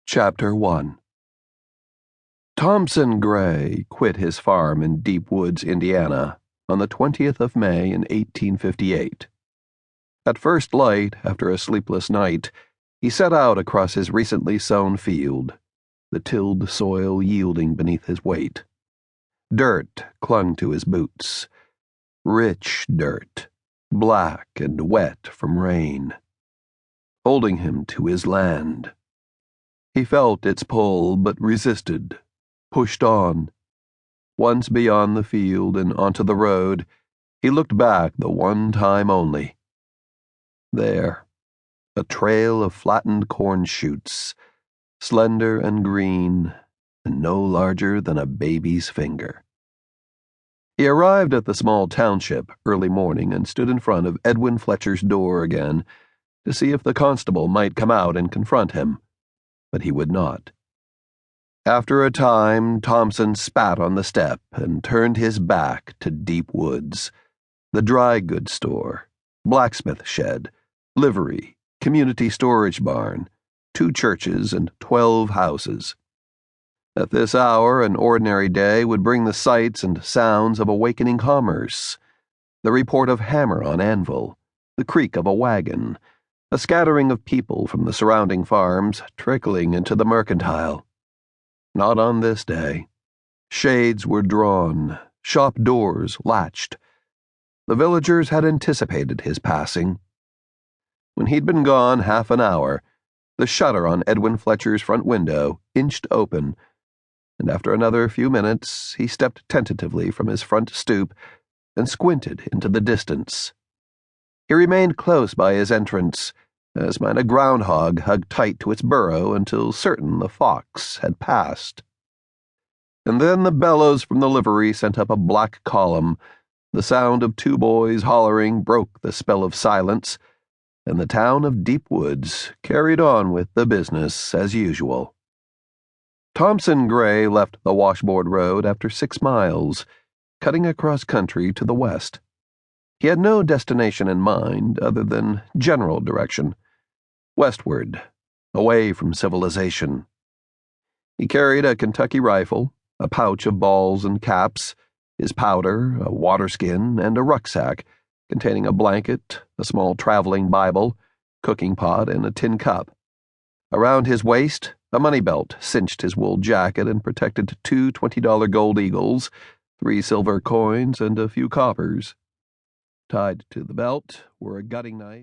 Chapter 1. Thompson Grey quit his farm in Deep Woods, Indiana, on the 20th of May in 1858. At first light, after a sleepless night, he set out across his recently sown field, the tilled soil yielding beneath his weight. Dirt clung to his boots, rich dirt, black and wet from rain, holding him to his land. He felt its pull, but resisted, pushed on. Once beyond the field and onto the road, he looked back the one time only. There, a trail of flattened corn shoots, slender and green, and no larger than a baby's finger. He arrived at the small township early morning and stood in front of Edwin Fletcher's door again to see if the constable might come out and confront him. But he would not. After a time, Thompson spat on the step and turned his back to Deep Woods, the dry goods store, blacksmith shed, livery, community storage barn, 2 churches, and 12 houses. At this hour, an ordinary day would bring the sights and sounds of awakening commerce, the report of hammer on anvil, the creak of a wagon, a scattering of people from the surrounding farms trickling into the mercantile. Not on this day. Shades were drawn, shop doors latched. The villagers had anticipated his passing. When he'd been gone half an hour, the shutter on Edwin Fletcher's front window inched open, and after another few minutes he stepped tentatively from his front stoop and squinted into the distance. He remained close by his entrance, as might a groundhog hug tight to its burrow until certain the fox had passed. And then the bellows from the livery sent up a black column, the sound of 2 boys hollering broke the spell of silence, and the town of Deep Woods carried on with the business as usual. Thompson Grey left the washboard road after 6 miles, cutting across country to the west. He had no destination in mind other than general direction, westward, away from civilization. He carried a Kentucky rifle, a pouch of balls and caps, his powder, a waterskin, and a rucksack containing a blanket, a small traveling Bible, cooking pot, and a tin cup. Around his waist, a money belt cinched his wool jacket and protected 2 $20 gold eagles, 3 silver coins, and a few coppers. Tied to the belt were a gutting knife